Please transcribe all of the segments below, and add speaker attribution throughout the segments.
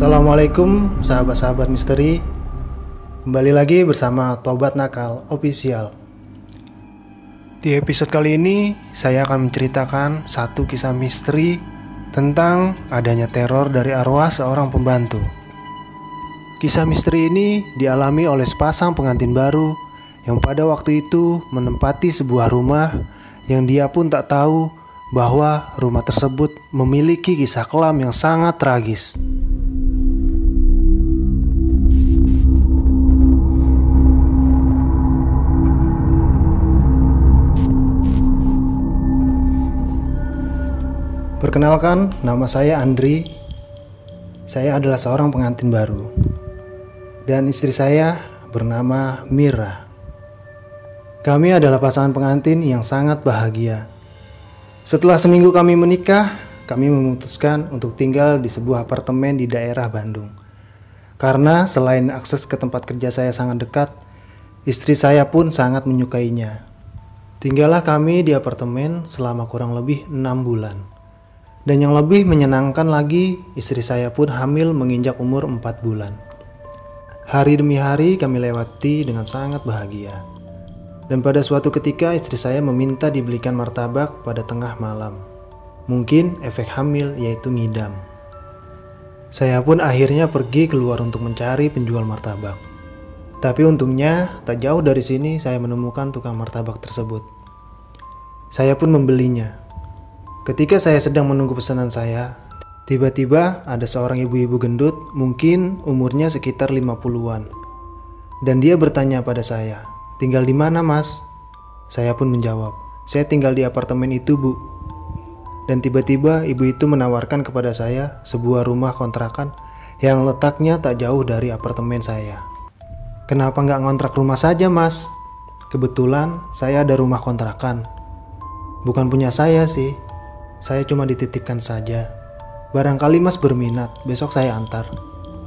Speaker 1: Assalamualaikum sahabat-sahabat misteri. Kembali lagi bersama Tobat Nakal Official. Di episode kali ini saya akan menceritakan satu kisah misteri tentang adanya teror dari arwah seorang pembantu. Kisah misteri ini dialami oleh sepasang pengantin baru yang pada waktu itu menempati sebuah rumah yang dia pun tak tahu bahwa rumah tersebut memiliki kisah kelam yang sangat tragis. Perkenalkan, nama saya Andri. Saya adalah seorang pengantin baru. Dan istri saya bernama Mira. Kami adalah pasangan pengantin yang sangat bahagia. Setelah seminggu kami menikah, kami memutuskan untuk tinggal di sebuah apartemen di daerah Bandung. Karena selain akses ke tempat kerja saya sangat dekat, istri saya pun sangat menyukainya. Tinggallah kami di apartemen selama kurang lebih 6 bulan. Dan yang lebih menyenangkan lagi, istri saya pun hamil menginjak umur 4 bulan. Hari demi hari kami lewati dengan sangat bahagia. Dan pada suatu ketika istri saya meminta dibelikan martabak pada tengah malam. Mungkin efek hamil yaitu ngidam. Saya pun akhirnya pergi keluar untuk mencari penjual martabak. Tapi untungnya tak jauh dari sini saya menemukan tukang martabak tersebut. Saya pun membelinya. Ketika saya sedang menunggu pesanan saya, tiba-tiba ada seorang ibu-ibu gendut, mungkin umurnya sekitar 50-an. Dan dia bertanya pada saya, "Tinggal di mana, Mas?" Saya pun menjawab, "Saya tinggal di apartemen itu, Bu." Dan tiba-tiba ibu itu menawarkan kepada saya sebuah rumah kontrakan yang letaknya tak jauh dari apartemen saya. "Kenapa nggak ngontrak rumah saja, Mas? Kebetulan saya ada rumah kontrakan. Bukan punya saya sih. Saya cuma dititipkan saja. Barangkali Mas berminat, besok saya antar.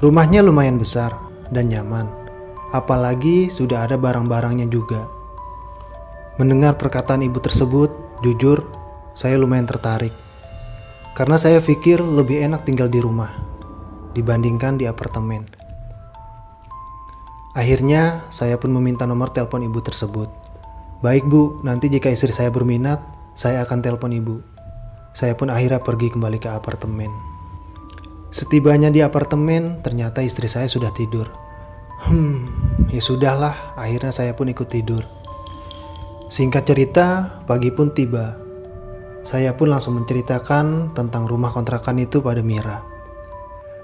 Speaker 1: Rumahnya lumayan besar dan nyaman. Apalagi sudah ada barang-barangnya juga." Mendengar perkataan ibu tersebut, jujur, saya lumayan tertarik. Karena saya pikir lebih enak tinggal di rumah dibandingkan di apartemen. Akhirnya, saya pun meminta nomor telepon ibu tersebut. "Baik, Bu, nanti jika istri saya berminat, saya akan telepon Ibu." Saya pun akhirnya pergi kembali ke apartemen. Setibanya di apartemen, ternyata istri saya sudah tidur. Ya sudahlah, akhirnya saya pun ikut tidur. Singkat cerita, pagi pun tiba. Saya pun langsung menceritakan tentang rumah kontrakan itu pada Mira.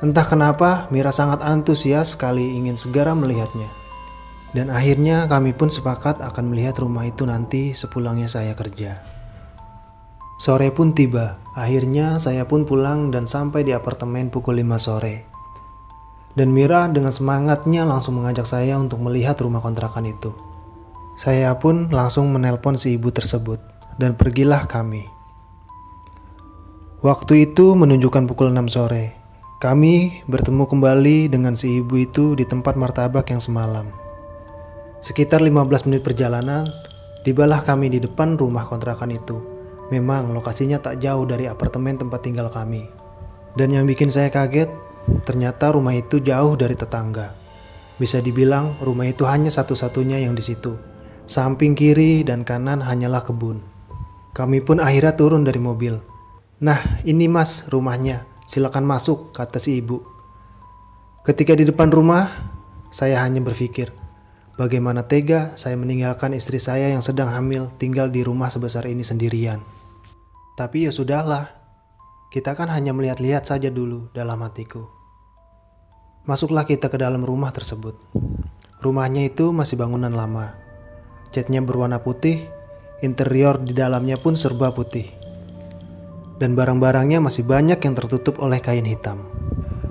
Speaker 1: Entah kenapa, Mira sangat antusias sekali ingin segera melihatnya. Dan akhirnya kami pun sepakat akan melihat rumah itu nanti sepulangnya saya kerja. Sore pun tiba, akhirnya saya pun pulang dan sampai di apartemen pukul 5 sore. Dan Mira dengan semangatnya langsung mengajak saya untuk melihat rumah kontrakan itu. Saya pun langsung menelpon si ibu tersebut, dan pergilah kami. Waktu itu menunjukkan pukul 6 sore. Kami bertemu kembali dengan si ibu itu di tempat martabak yang semalam. Sekitar 15 menit perjalanan, tibalah kami di depan rumah kontrakan itu. Memang lokasinya tak jauh dari apartemen tempat tinggal kami. Dan yang bikin saya kaget, ternyata rumah itu jauh dari tetangga. Bisa dibilang rumah itu hanya satu-satunya yang di situ. Samping kiri dan kanan hanyalah kebun. Kami pun akhirnya turun dari mobil. "Nah, ini Mas rumahnya, silakan masuk," kata si ibu. Ketika di depan rumah, saya hanya berpikir, bagaimana tega saya meninggalkan istri saya yang sedang hamil tinggal di rumah sebesar ini sendirian. Tapi ya sudahlah, kita kan hanya melihat-lihat saja dulu dalam hatiku. Masuklah kita ke dalam rumah tersebut. Rumahnya itu masih bangunan lama. Catnya berwarna putih, interior di dalamnya pun serba putih. Dan barang-barangnya masih banyak yang tertutup oleh kain hitam.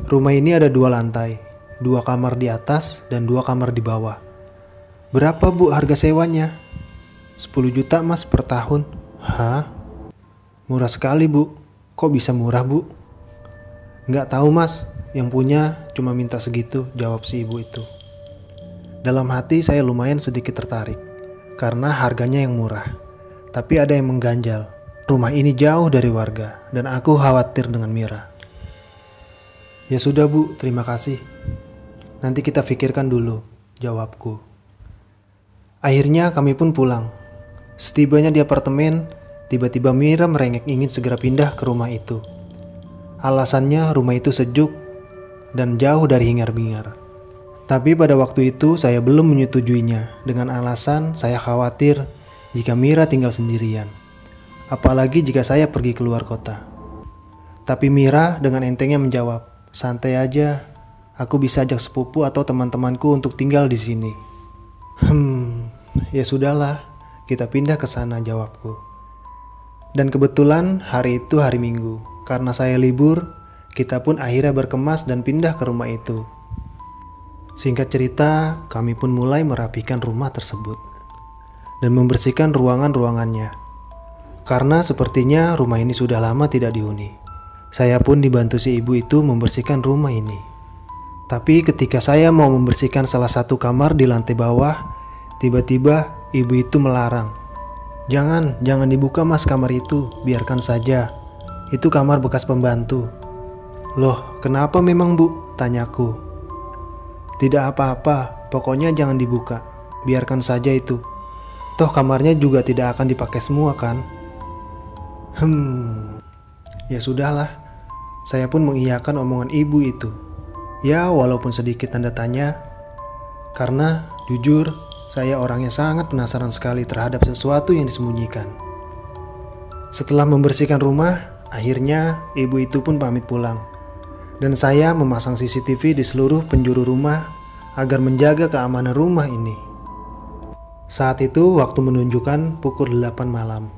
Speaker 1: Rumah ini ada 2 lantai, 2 kamar di atas dan 2 kamar di bawah. "Berapa, Bu, harga sewanya?" 10 juta, Mas, per tahun." "Hah? Murah sekali, Bu. Kok bisa murah, Bu?" "Nggak tahu, Mas. Yang punya cuma minta segitu," jawab si ibu itu. Dalam hati saya lumayan sedikit tertarik, karena harganya yang murah. Tapi ada yang mengganjal. Rumah ini jauh dari warga, dan aku khawatir dengan Mira. "Ya sudah Bu, terima kasih. Nanti kita pikirkan dulu," jawabku. Akhirnya kami pun pulang. Setibanya di apartemen, tiba-tiba Mira merengek ingin segera pindah ke rumah itu. Alasannya rumah itu sejuk dan jauh dari hingar-bingar. Tapi pada waktu itu saya belum menyetujuinya dengan alasan saya khawatir jika Mira tinggal sendirian. Apalagi jika saya pergi keluar kota. Tapi Mira dengan entengnya menjawab, "Santai aja, aku bisa ajak sepupu atau teman-temanku untuk tinggal di sini." Ya sudahlah, kita pindah ke sana, jawabku. Dan kebetulan hari itu hari Minggu. Karena saya libur, kita pun akhirnya berkemas dan pindah ke rumah itu. Singkat cerita, kami pun mulai merapikan rumah tersebut dan membersihkan ruangan-ruangannya. Karena sepertinya rumah ini sudah lama tidak dihuni. Saya pun dibantu si ibu itu membersihkan rumah ini. Tapi ketika saya mau membersihkan salah satu kamar di lantai bawah, tiba-tiba ibu itu melarang. Jangan dibuka mas kamar itu, biarkan saja. Itu kamar bekas pembantu." "Loh, kenapa memang Bu?" tanyaku. "Tidak apa-apa, pokoknya jangan dibuka. Biarkan saja itu. Toh kamarnya juga tidak akan dipakai semua kan?" Ya sudahlah. Saya pun mengiyakan omongan ibu itu. Ya walaupun sedikit tanda tanya. Karena jujur, saya orangnya sangat penasaran sekali terhadap sesuatu yang disembunyikan. Setelah membersihkan rumah, akhirnya ibu itu pun pamit pulang. Dan saya memasang CCTV di seluruh penjuru rumah agar menjaga keamanan rumah ini. Saat itu waktu menunjukkan pukul 8 malam.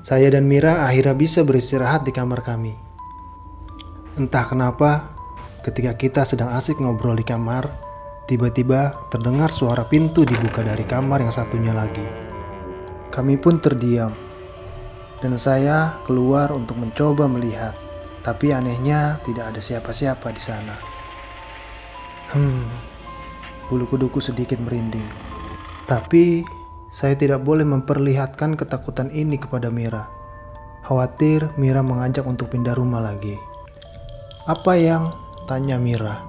Speaker 1: Saya dan Mira akhirnya bisa beristirahat di kamar kami. Entah kenapa, ketika kita sedang asik ngobrol di kamar, tiba-tiba terdengar suara pintu dibuka dari kamar yang satunya lagi. Kami pun terdiam, dan saya keluar untuk mencoba melihat. Tapi anehnya tidak ada siapa-siapa di sana. Bulu kuduku sedikit merinding. Tapi saya tidak boleh memperlihatkan ketakutan ini kepada Mira. Khawatir Mira mengajak untuk pindah rumah lagi. "Apa yang?" tanya Mira.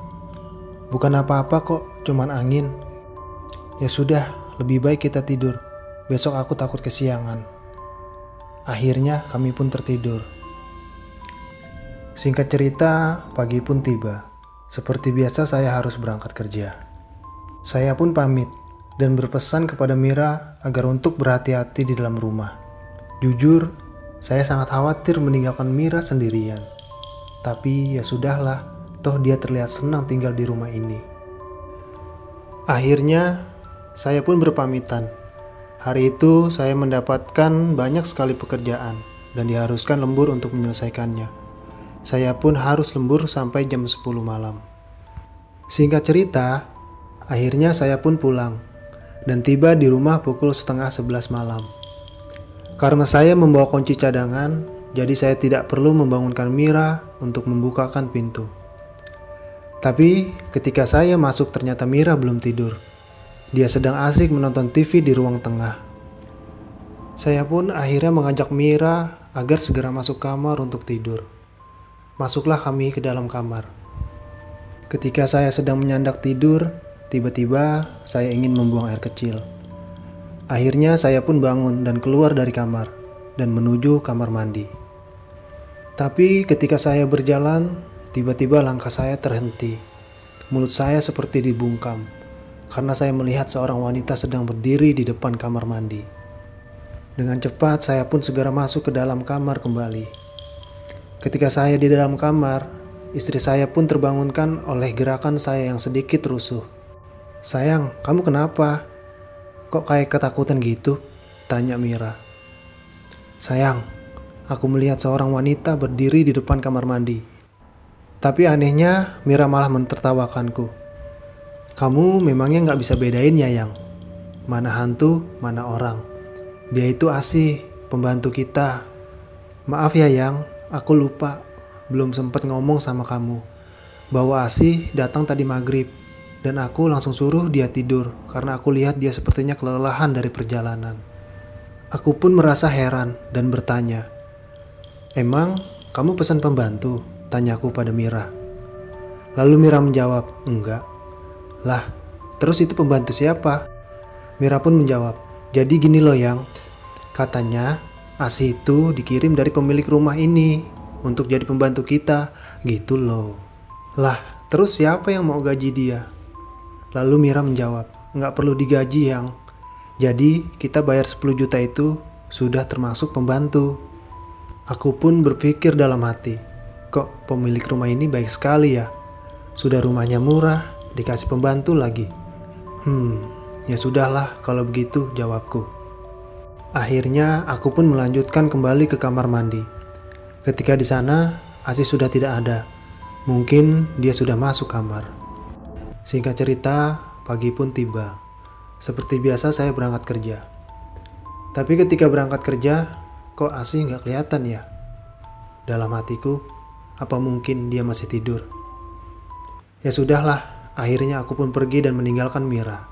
Speaker 1: "Bukan apa-apa kok, cuman angin." "Ya sudah, lebih baik kita tidur. Besok aku takut kesiangan." Akhirnya kami pun tertidur. Singkat cerita, pagi pun tiba. Seperti biasa saya harus berangkat kerja. Saya pun pamit dan berpesan kepada Mira agar untuk berhati-hati di dalam rumah. Jujur, saya sangat khawatir meninggalkan Mira sendirian. Tapi ya sudahlah, toh dia terlihat senang tinggal di rumah ini. Akhirnya, saya pun berpamitan. Hari itu saya mendapatkan banyak sekali pekerjaan dan diharuskan lembur untuk menyelesaikannya. Saya pun harus lembur sampai jam 10 malam. Singkat cerita, akhirnya saya pun pulang dan tiba di rumah pukul setengah 11 malam. Karena saya membawa kunci cadangan, jadi saya tidak perlu membangunkan Mira untuk membukakan pintu. Tapi ketika saya masuk ternyata Mira belum tidur. Dia sedang asik menonton TV di ruang tengah. Saya pun akhirnya mengajak Mira agar segera masuk kamar untuk tidur. Masuklah kami ke dalam kamar. Ketika saya sedang menyandak tidur, tiba-tiba saya ingin membuang air kecil. Akhirnya saya pun bangun dan keluar dari kamar dan menuju kamar mandi. Tapi ketika saya berjalan, tiba-tiba langkah saya terhenti. Mulut saya seperti dibungkam karena saya melihat seorang wanita sedang berdiri di depan kamar mandi. Dengan cepat saya pun segera masuk ke dalam kamar kembali. Ketika saya di dalam kamar, istri saya pun terbangunkan oleh gerakan saya yang sedikit rusuh. "Sayang, kamu kenapa? Kok kayak ketakutan gitu?" tanya Mira. "Sayang, aku melihat seorang wanita berdiri di depan kamar mandi." Tapi anehnya Mira malah mentertawakanku. "Kamu memangnya gak bisa bedain ya Yang? Mana hantu, mana orang. Dia itu Asih, pembantu kita. Maaf ya Yang, aku lupa, belum sempat ngomong sama kamu bahwa Asih datang tadi maghrib dan aku langsung suruh dia tidur karena aku lihat dia sepertinya kelelahan dari perjalanan." Aku pun merasa heran dan bertanya, "Emang kamu pesan pembantu?" tanyaku pada Mira. Lalu Mira menjawab, enggak. Lah, terus itu pembantu siapa? Mira pun menjawab, jadi gini loh Yang, katanya ASI itu dikirim dari pemilik rumah ini untuk jadi pembantu kita, gitu loh. Lah, terus siapa yang mau gaji dia? Lalu Mira menjawab, nggak perlu digaji Yang. Jadi kita bayar 10 juta itu sudah termasuk pembantu. Aku pun berpikir dalam hati, kok pemilik rumah ini baik sekali ya. Sudah rumahnya murah, dikasih pembantu lagi. Ya sudahlah kalau begitu, jawabku. Akhirnya aku pun melanjutkan kembali ke kamar mandi. Ketika di sana, Asih sudah tidak ada. Mungkin dia sudah masuk kamar. Singkat cerita, pagi pun tiba. Seperti biasa saya berangkat kerja. Tapi ketika berangkat kerja, kok Asih nggak kelihatan ya? Dalam hatiku, apa mungkin dia masih tidur? Ya sudahlah, akhirnya aku pun pergi dan meninggalkan Mira.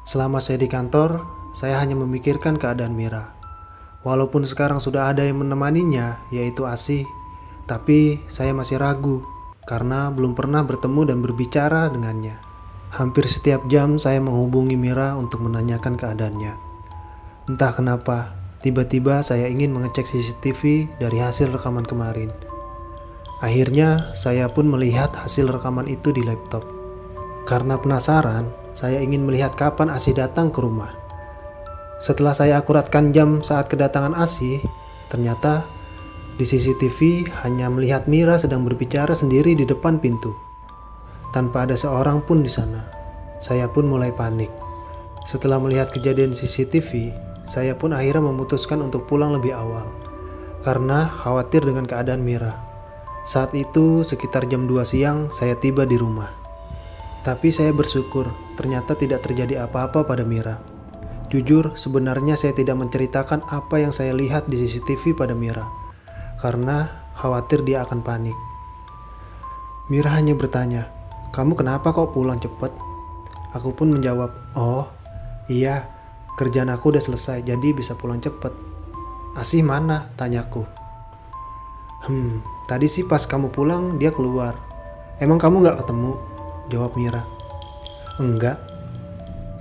Speaker 1: Selama saya di kantor, saya hanya memikirkan keadaan Mira. Walaupun sekarang sudah ada yang menemaninya, yaitu Asih, tapi saya masih ragu karena belum pernah bertemu dan berbicara dengannya. Hampir setiap jam saya menghubungi Mira untuk menanyakan keadaannya. Entah kenapa, tiba-tiba saya ingin mengecek CCTV dari hasil rekaman kemarin. Akhirnya, saya pun melihat hasil rekaman itu di laptop. Karena penasaran, saya ingin melihat kapan Asih datang ke rumah. Setelah saya akuratkan jam saat kedatangan Asih, ternyata di CCTV hanya melihat Mira sedang berbicara sendiri di depan pintu. Tanpa ada seorang pun di sana. Saya pun mulai panik. Setelah melihat kejadian CCTV, saya pun akhirnya memutuskan untuk pulang lebih awal. Karena khawatir dengan keadaan Mira. Saat itu sekitar jam 2 siang saya tiba di rumah. Tapi saya bersyukur ternyata tidak terjadi apa-apa pada Mira. Jujur, sebenarnya saya tidak menceritakan apa yang saya lihat di CCTV pada Mira. Karena khawatir dia akan panik. Mira hanya bertanya, "Kamu kenapa kok pulang cepat?" Aku pun menjawab, "Oh, iya, kerjaan aku udah selesai jadi bisa pulang cepat." "Asih mana?" tanyaku. Tadi sih pas kamu pulang dia keluar. Emang kamu gak ketemu?" jawab Mira. "Enggak."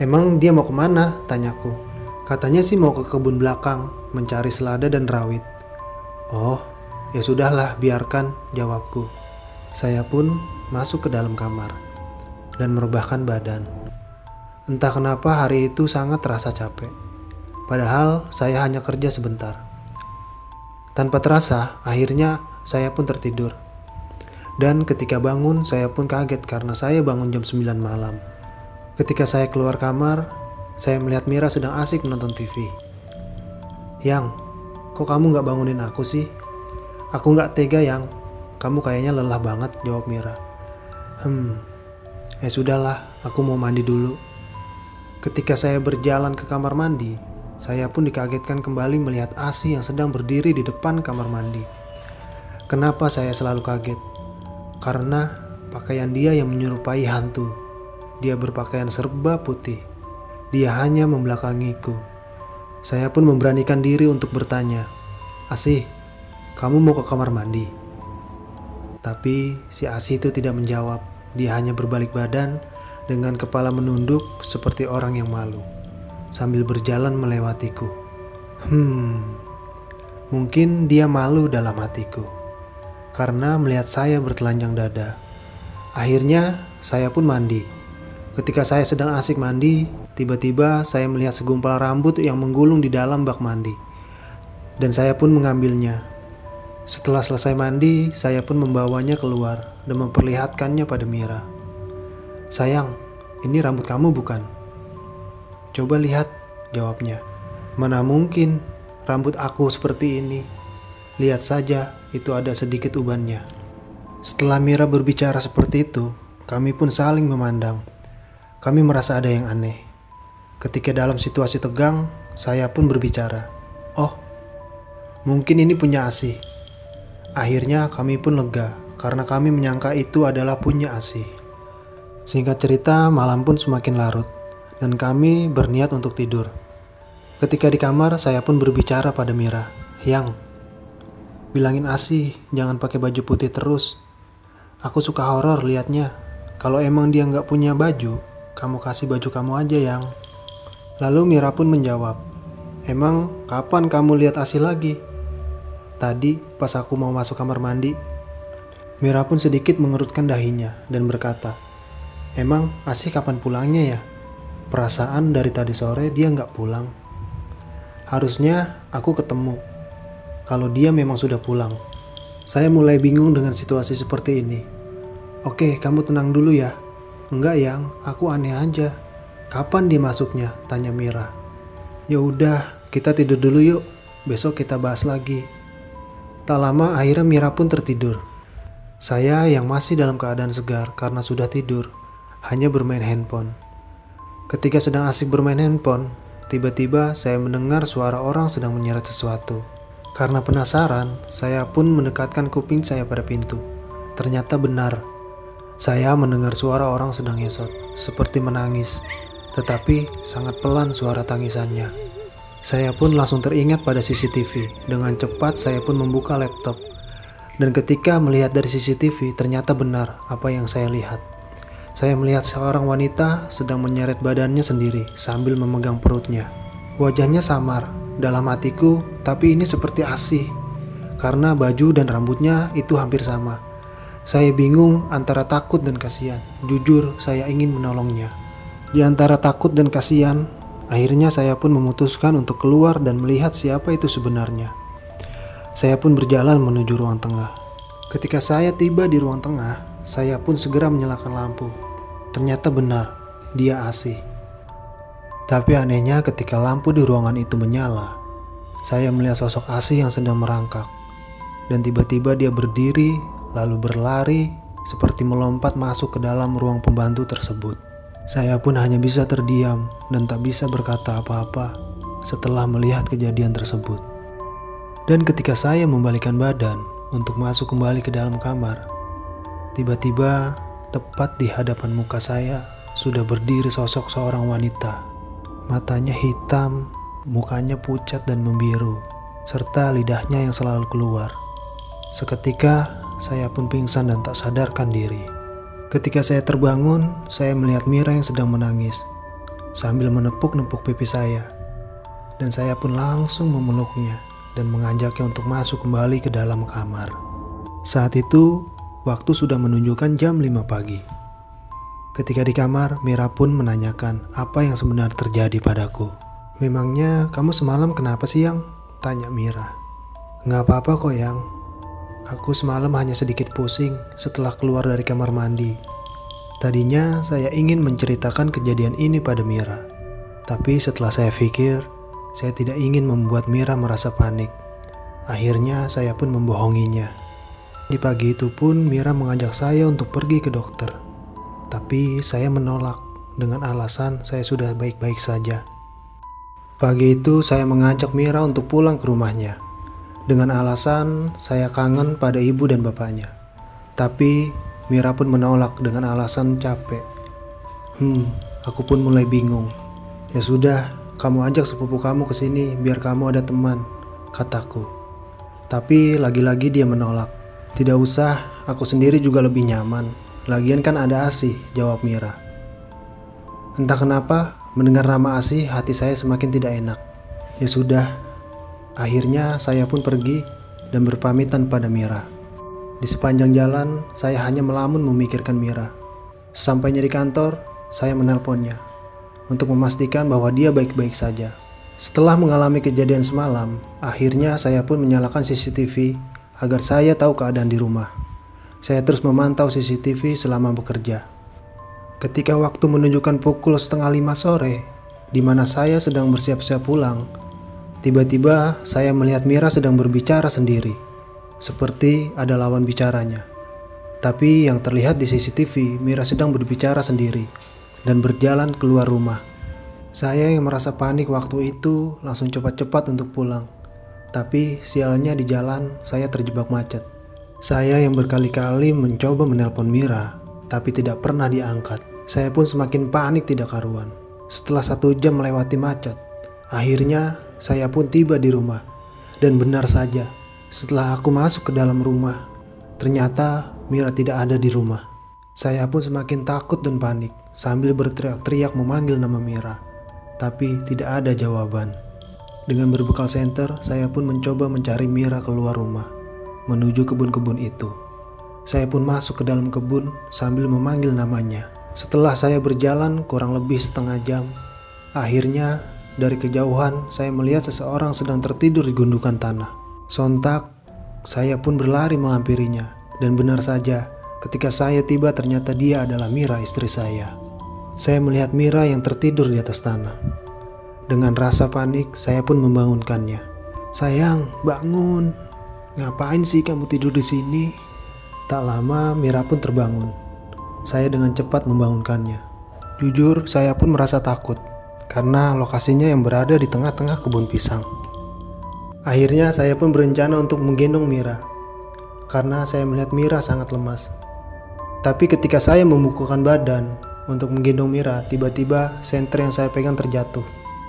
Speaker 1: "Emang dia mau kemana?" tanyaku. "Katanya sih mau ke kebun belakang, mencari selada dan rawit." "Oh, ya sudahlah, biarkan," jawabku. Saya pun masuk ke dalam kamar dan merebahkan badan. Entah kenapa hari itu sangat terasa capek. Padahal saya hanya kerja sebentar. Tanpa terasa, akhirnya saya pun tertidur. Dan ketika bangun, saya pun kaget karena saya bangun jam 9 malam. Ketika saya keluar kamar, saya melihat Mira sedang asik menonton TV. "Yang, kok kamu gak bangunin aku sih?" "Aku gak tega, Yang. Kamu kayaknya lelah banget," jawab Mira. Ya sudahlah, aku mau mandi dulu." Ketika saya berjalan ke kamar mandi, saya pun dikagetkan kembali melihat Asih yang sedang berdiri di depan kamar mandi. Kenapa saya selalu kaget? Karena pakaian dia yang menyerupai hantu. Dia berpakaian serba putih. Dia hanya membelakangiku. Saya pun memberanikan diri untuk bertanya, "Asih, kamu mau ke kamar mandi?" Tapi si Asih itu tidak menjawab. Dia hanya berbalik badan dengan kepala menunduk seperti orang yang malu, sambil berjalan melewatiku. Mungkin dia malu dalam hatiku karena melihat saya bertelanjang dada. Akhirnya saya pun mandi. Ketika saya sedang asik mandi, tiba-tiba saya melihat segumpal rambut yang menggulung di dalam bak mandi. Dan saya pun mengambilnya. Setelah selesai mandi, saya pun membawanya keluar dan memperlihatkannya pada Mira. "Sayang, ini rambut kamu bukan?" "Coba lihat," jawabnya. "Mana mungkin rambut aku seperti ini. Lihat saja, itu ada sedikit ubannya." Setelah Mira berbicara seperti itu, kami pun saling memandang. Kami merasa ada yang aneh. Ketika dalam situasi tegang, saya pun berbicara, "Oh, mungkin ini punya Asih." Akhirnya kami pun lega, karena kami menyangka itu adalah punya Asih. Singkat cerita, malam pun semakin larut, dan kami berniat untuk tidur. Ketika di kamar, saya pun berbicara pada Mira, "Yang, bilangin Asih jangan pakai baju putih terus. Aku suka horor liatnya. Kalau emang dia nggak punya baju, kamu kasih baju kamu aja yang. Lalu Mira pun menjawab, emang kapan kamu lihat Asi lagi? Tadi pas aku mau masuk kamar mandi. Mira pun sedikit mengerutkan dahinya dan berkata, emang Asi kapan pulangnya ya? Perasaan dari tadi sore dia nggak pulang. Harusnya aku ketemu. Kalau dia memang sudah pulang. Saya mulai bingung dengan situasi seperti ini. Oke, kamu tenang dulu ya. Enggak yang, aku aneh aja. Kapan dia masuknya? Tanya Mira. Ya udah, kita tidur dulu yuk. Besok kita bahas lagi. Tak lama akhirnya Mira pun tertidur. Saya yang masih dalam keadaan segar karena sudah tidur, hanya bermain handphone. Ketika sedang asik bermain handphone, tiba-tiba saya mendengar suara orang sedang menyeret sesuatu. Karena penasaran, saya pun mendekatkan kuping saya pada pintu. Ternyata benar. Saya mendengar suara orang sedang ngesot, seperti menangis, tetapi sangat pelan suara tangisannya. Saya pun langsung teringat pada CCTV. Dengan cepat saya pun membuka laptop. Dan ketika melihat dari CCTV, ternyata benar apa yang saya lihat. Saya melihat seorang wanita sedang menyeret badannya sendiri sambil memegang perutnya. Wajahnya samar, dalam hatiku, tapi ini seperti Asi. Karena baju dan rambutnya itu hampir sama. Saya bingung antara takut dan kasihan. Jujur, saya ingin menolongnya. Di antara takut dan kasihan, akhirnya saya pun memutuskan untuk keluar dan melihat siapa itu sebenarnya. Saya pun berjalan menuju ruang tengah. Ketika saya tiba di ruang tengah, saya pun segera menyalakan lampu. Ternyata benar, dia Asi. Tapi anehnya ketika lampu di ruangan itu menyala, saya melihat sosok Asi yang sedang merangkak. Dan tiba-tiba dia berdiri, lalu berlari, seperti melompat masuk ke dalam ruang pembantu tersebut. Saya pun hanya bisa terdiam dan tak bisa berkata apa-apa setelah melihat kejadian tersebut. Dan ketika saya membalikkan badan untuk masuk kembali ke dalam kamar, tiba-tiba tepat di hadapan muka saya sudah berdiri sosok seorang wanita. Matanya hitam, mukanya pucat dan membiru, serta lidahnya yang selalu keluar. Seketika saya pun pingsan dan tak sadarkan diri. Ketika saya terbangun, saya melihat Mira yang sedang menangis sambil menepuk-nepuk pipi saya. Dan saya pun langsung memeluknya dan mengajaknya untuk masuk kembali ke dalam kamar. Saat itu, waktu sudah menunjukkan jam 5 pagi. Ketika di kamar, Mira pun menanyakan apa yang sebenarnya terjadi padaku. Memangnya kamu semalam kenapa sih, Yang? Tanya Mira. Nggak apa-apa kok, Yang. Aku semalam hanya sedikit pusing setelah keluar dari kamar mandi. Tadinya saya ingin menceritakan kejadian ini pada Mira. Tapi setelah saya pikir, saya tidak ingin membuat Mira merasa panik. Akhirnya saya pun membohonginya. Di pagi itu pun Mira mengajak saya untuk pergi ke dokter. Tapi saya menolak dengan alasan saya sudah baik-baik saja. Pagi itu saya mengajak Mira untuk pulang ke rumahnya. Dengan alasan saya kangen pada ibu dan bapaknya. Tapi Mira pun menolak dengan alasan capek. Aku pun mulai bingung. Ya sudah, kamu ajak sepupu kamu ke sini biar kamu ada teman, kataku. Tapi lagi-lagi dia menolak. Tidak usah, aku sendiri juga lebih nyaman. Lagian kan ada Asi, jawab Mira. Entah kenapa, mendengar nama Asi hati saya semakin tidak enak. Ya sudah, akhirnya saya pun pergi dan berpamitan pada Mira. Di sepanjang jalan, saya hanya melamun memikirkan Mira. Sampainya di kantor, saya menelponnya untuk memastikan bahwa dia baik-baik saja. Setelah mengalami kejadian semalam, akhirnya saya pun menyalakan CCTV agar saya tahu keadaan di rumah. Saya terus memantau CCTV selama bekerja. Ketika waktu menunjukkan pukul 4:30 sore, di mana saya sedang bersiap-siap pulang, tiba-tiba saya melihat Mira sedang berbicara sendiri, seperti ada lawan bicaranya. Tapi yang terlihat di CCTV, Mira sedang berbicara sendiri dan berjalan keluar rumah. Saya yang merasa panik waktu itu langsung cepat-cepat untuk pulang. Tapi sialnya di jalan saya terjebak macet. Saya yang berkali-kali mencoba menelpon Mira, tapi tidak pernah diangkat. Saya pun semakin panik tidak karuan. Setelah 1 jam melewati macet, akhirnya saya pun tiba di rumah. Dan benar saja, setelah aku masuk ke dalam rumah, ternyata Mira tidak ada di rumah. Saya pun semakin takut dan panik sambil berteriak-teriak memanggil nama Mira. Tapi tidak ada jawaban. Dengan berbekal senter, saya pun mencoba mencari Mira keluar rumah, menuju kebun-kebun itu. Saya pun masuk ke dalam kebun sambil memanggil namanya. Setelah saya berjalan kurang lebih setengah jam, akhirnya dari kejauhan saya melihat seseorang sedang tertidur di gundukan tanah. Sontak, saya pun berlari menghampirinya. Dan benar saja, ketika saya tiba ternyata dia adalah Mira, istri saya. Saya melihat Mira yang tertidur di atas tanah. Dengan rasa panik, saya pun membangunkannya. "Sayang, bangun. Ngapain sih kamu tidur di sini?" Tak lama, Mira pun terbangun. Saya dengan cepat membangunkannya. Jujur, saya pun merasa takut karena lokasinya yang berada di tengah-tengah kebun pisang. Akhirnya, saya pun berencana untuk menggendong Mira karena saya melihat Mira sangat lemas. Tapi ketika saya membukukan badan untuk menggendong Mira, tiba-tiba senter yang saya pegang terjatuh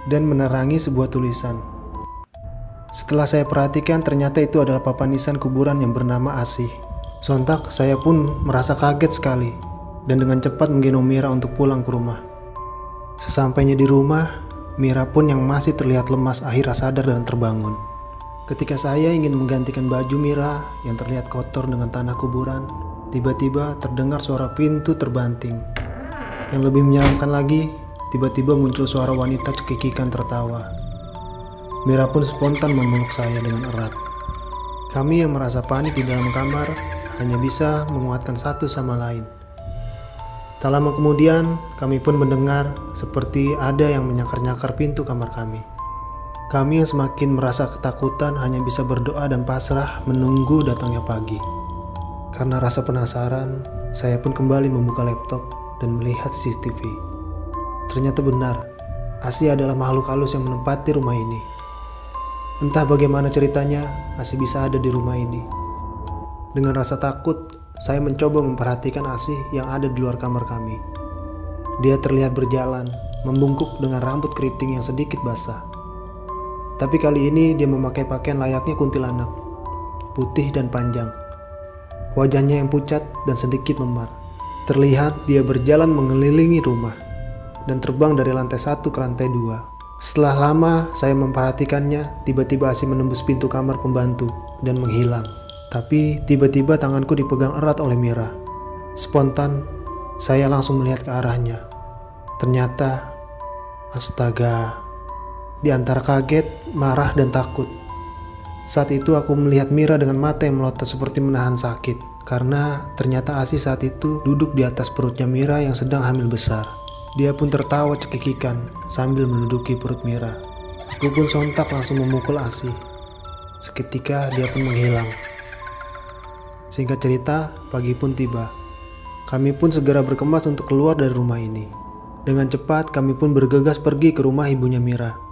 Speaker 1: dan menerangi sebuah tulisan. Setelah saya perhatikan, ternyata itu adalah papan nisan kuburan yang bernama Asih. Sontak saya pun merasa kaget sekali dan dengan cepat menggendong Mira untuk pulang ke rumah. Sesampainya di rumah, Mira pun yang masih terlihat lemas akhirnya sadar dan terbangun. Ketika saya ingin menggantikan baju Mira yang terlihat kotor dengan tanah kuburan, tiba-tiba terdengar suara pintu terbanting. Yang lebih menyeramkan lagi, tiba-tiba muncul suara wanita cekikikan tertawa. Mira pun spontan memeluk saya dengan erat. Kami yang merasa panik di dalam kamar hanya bisa menguatkan satu sama lain. Tak lama kemudian, kami pun mendengar seperti ada yang menyakar-nyakar pintu kamar kami. Kami yang semakin merasa ketakutan hanya bisa berdoa dan pasrah menunggu datangnya pagi. Karena rasa penasaran, saya pun kembali membuka laptop dan melihat CCTV. Ternyata benar, Asih adalah makhluk halus yang menempati rumah ini. Entah bagaimana ceritanya, Asih bisa ada di rumah ini. Dengan rasa takut, saya mencoba memperhatikan Asih yang ada di luar kamar kami. Dia terlihat berjalan, membungkuk dengan rambut keriting yang sedikit basah. Tapi kali ini dia memakai pakaian layaknya kuntilanak, putih dan panjang. Wajahnya yang pucat dan sedikit memar. Terlihat dia berjalan mengelilingi rumah dan terbang dari lantai 1 ke lantai 2. Setelah lama saya memperhatikannya, tiba-tiba Asih menembus pintu kamar pembantu dan menghilang. Tapi tiba-tiba tanganku dipegang erat oleh Mira. Spontan, saya langsung melihat ke arahnya. Ternyata, astaga, di antara kaget, marah, dan takut. Saat itu aku melihat Mira dengan mata yang melotot seperti menahan sakit. Karena ternyata Asih saat itu duduk di atas perutnya Mira yang sedang hamil besar. Dia pun tertawa cekikikan sambil menduduki perut Mira. Aku pun sontak langsung memukul Asih. Seketika dia pun menghilang. Singkat cerita, pagi pun tiba. Kami pun segera berkemas untuk keluar dari rumah ini. Dengan cepat kami pun bergegas pergi ke rumah ibunya Mira.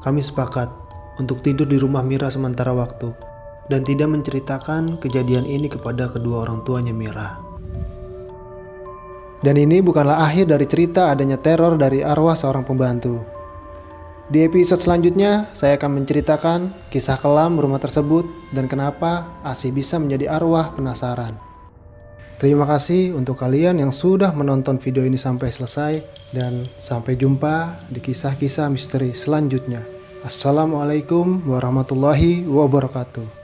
Speaker 1: Kami sepakat untuk tidur di rumah Mira sementara waktu dan tidak menceritakan kejadian ini kepada kedua orang tuanya Mira. Dan ini bukanlah akhir dari cerita adanya teror dari arwah seorang pembantu. Di episode selanjutnya, saya akan menceritakan kisah kelam rumah tersebut dan kenapa Asih bisa menjadi arwah penasaran. Terima kasih untuk kalian yang sudah menonton video ini sampai selesai dan sampai jumpa di kisah-kisah misteri selanjutnya. Assalamualaikum warahmatullahi wabarakatuh.